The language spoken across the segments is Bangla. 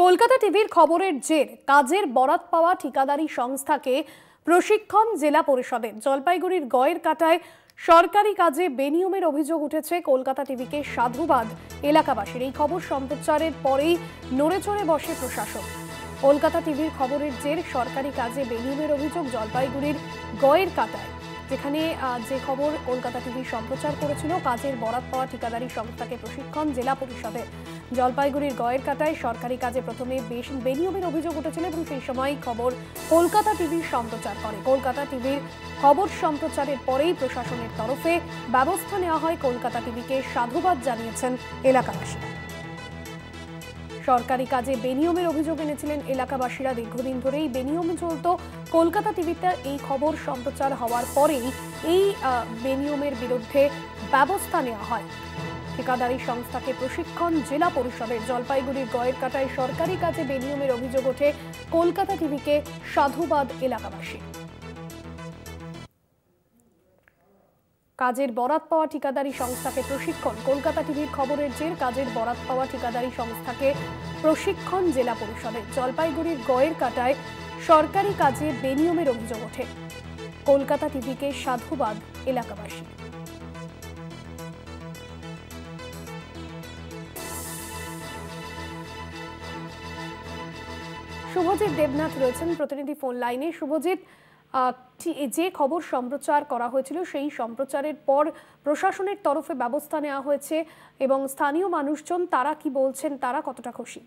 কলকাতা টিভির খবরের জের কাজের বরাত পাওয়া ঠিকাদারি সংস্থাকে প্রশিক্ষণ জেলা পরিষদের। জলপাইগুড়ির গয়ের কাটায় সরকারি কাজে বেনিয়মের অভিযোগ উঠেছে। কলকাতা টিভিকে সাধুবাদ এলাকাবাসীর। এই খবর সম্প্রচারের পরেই নড়েচড়ে বসে প্রশাসন। কলকাতা টিভির খবরের জের সরকারি কাজে বেনিয়মের অভিযোগ জলপাইগুড়ির গয়ের কাটায়, যেখানে যে খবর কলকাতা টিভি সম্প্রচার করেছিল, কাজের বরাত পাওয়া ঠিকাদারি সংস্থাকে প্রশিক্ষণ জেলা পরিষদের। জলপাইগুড়ির গয়ের কাটায় সরকারি কাজে প্রথমে বেনিয়মের অভিযোগ উঠেছিল এবং সেই সময় খবর কলকাতা টিভি সম্প্রচার করে। কলকাতা টিভির খবর সম্প্রচারের পরেই প্রশাসনের তরফে ব্যবস্থা নেওয়া হয়। কলকাতা টিভিকে সাধুবাদ জানিয়েছেন এলাকাবাসী। সরকারি কাজে বেনিয়মের অভিযোগ এনেছিলেন এলাকাবাসীরা। দীর্ঘদিন ধরেই বেনিয়ম চলত। কলকাতা টিভিতে এই খবর সম্প্রচার হওয়ার পরেই এই বেনিয়মের বিরুদ্ধে ব্যবস্থা নেওয়া হয়। ঠিকাদারি সংস্থাকে প্রশিক্ষণ জেলা পরিষদের। জলপাইগুড়ির গয়ের কাটায় সরকারি কাজে বেনিয়মের অভিযোগ ওঠে। কলকাতা টিভিকে সাধুবাদ এলাকাবাসী। কাজের বরাত পাওয়া ঠিকাদারি সংস্থাকে প্রশিক্ষণ। কলকাতা টিভির খবরের জের কাজের বরাত পাওয়া ঠিকাদারি সংস্থাকে প্রশিক্ষণ জেলা পরিষদের। জলপাইগুড়ির গয়ের কাটায় সরকারি কাজে বেনিয়মের অভিযোগ ওঠে। কলকাতা টিভিকে সাধুবাদ এলাকাবাসী। শুভজিৎ দেবনাথ রয়েছেন প্রতিনিধি ফোন লাইনে। শুভজিৎ, যে খবর সম্প্রচার করা হয়েছিল সেই সম্প্রচারের পর প্রশাসনের তরফে ব্যবস্থা নেওয়া হয়েছে এবং স্থানীয় মানুষজন তারা কি বলছেন, তারা কতটা খুশি?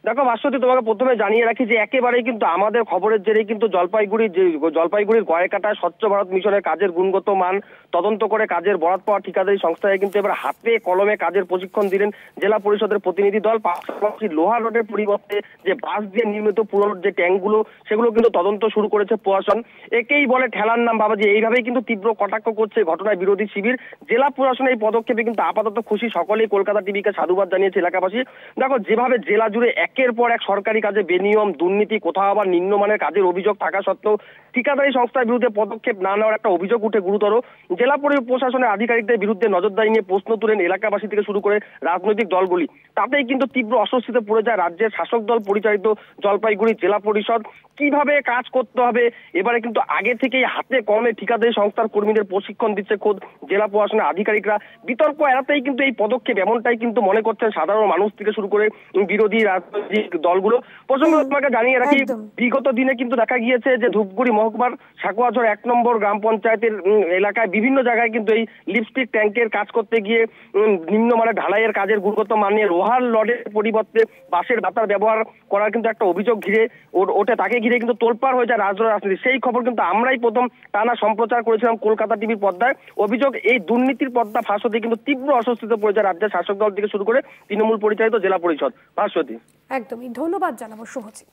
দেখো ভাস্বতী, তোমাকে প্রথমে জানিয়ে রাখি যে একেবারেই কিন্তু আমাদের খবরের জেরেই কিন্তু জলপাইগুড়ির গয়েকাটায় স্বচ্ছ ভারত মিশনের কাজের গুণগত মান তদন্ত করে কাজের বরাত পাওয়া ঠিকাদারি সংস্থায় কিন্তু এবার হাতে কলমে কাজের প্রশিক্ষণ দিলেন জেলা পরিষদের প্রতিনিধি দল। পাশাপাশি লোহা রডের পরিবর্তে যে বাঁশ দিয়ে নির্মিত পুরনো যে ট্যাঙ্কগুলো, সেগুলো কিন্তু তদন্ত শুরু করেছে প্রশাসন। একেই বলে ঠেলার নাম বাবাজি। এইভাবেই কিন্তু তীব্র কটাক্ষ করছে ঘটনায় বিরোধী শিবির। জেলা প্রশাসনের এই পদক্ষেপে কিন্তু আপাতত খুশি সকলেই। কলকাতা টিভিকে সাধুবাদ জানিয়েছে এলাকাবাসী। দেখো, যেভাবে জেলা জুড়ে একের পর এক সরকারি কাজে বেনিয়ম, দুর্নীতি, কোথাও আবার নিম্নমানের কাজের অভিযোগ থাকা সত্ত্বেও ঠিকাদারি সংস্থার বিরুদ্ধে পদক্ষেপ না নেওয়ার একটা অভিযোগ উঠে গুরুতর। জেলা প্রশাসনের আধিকারিকদের বিরুদ্ধে নজরদারি নিয়ে প্রশ্ন তুলেন এলাকাবাসী থেকে শুরু করে রাজনৈতিক দলগুলি। তাতেই কিন্তু তীব্র অস্বস্তিতে পড়ে যায় রাজ্যের শাসক দল পরিচালিত জলপাইগুড়ি জেলা পরিষদ। কিভাবে কাজ করতে হবে এবারে কিন্তু আগে থেকেই হাতে কলমে ঠিকাদারি সংস্থার কর্মীদের প্রশিক্ষণ দিচ্ছে খোদ জেলা প্রশাসনের আধিকারিকরা। বিতর্ক এড়াতেই কিন্তু এই পদক্ষেপ, এমনটাই কিন্তু মনে করছেন সাধারণ মানুষ থেকে শুরু করে বিরোধী রাজনৈতিক দলগুলো। প্রসঙ্গে তোমাকে জানিয়ে রাখি, বিগত দিনে কিন্তু দেখা গিয়েছে যে ধূপগুড়ি মহকুমার সাকুয়াঝড় 1 নম্বর গ্রাম পঞ্চায়েতের এলাকায় বিভিন্ন জায়গায় কিন্তু এই লিপস্টিক ট্যাঙ্কের কাজ করতে গিয়ে নিম্নমানের ঢালাইয়ের কাজের গুণগত মানে লোহার রডের পরিবর্তে বাঁশের বাতার ব্যবহার করার কিন্তু একটা অভিযোগ ঘিরে ওঠে। তাকে ঘিরে কিন্তু তোলপাড় হয়ে যায় রাজনীতি। সেই খবর কিন্তু আমরাই প্রথম টানা সম্প্রচার করেছিলাম কলকাতা টিভির পর্দায়। অভিযোগ এই দুর্নীতির পর্দা ফাঁস হতে কিন্তু তীব্র অস্বস্তিতে পড়ে যায় রাজ্যের শাসক দল থেকে শুরু করে তৃণমূল পরিচালিত জেলা পরিষদ। ভাস্বতী, একদমই ধন্যবাদ জানাবো শুভজিৎ।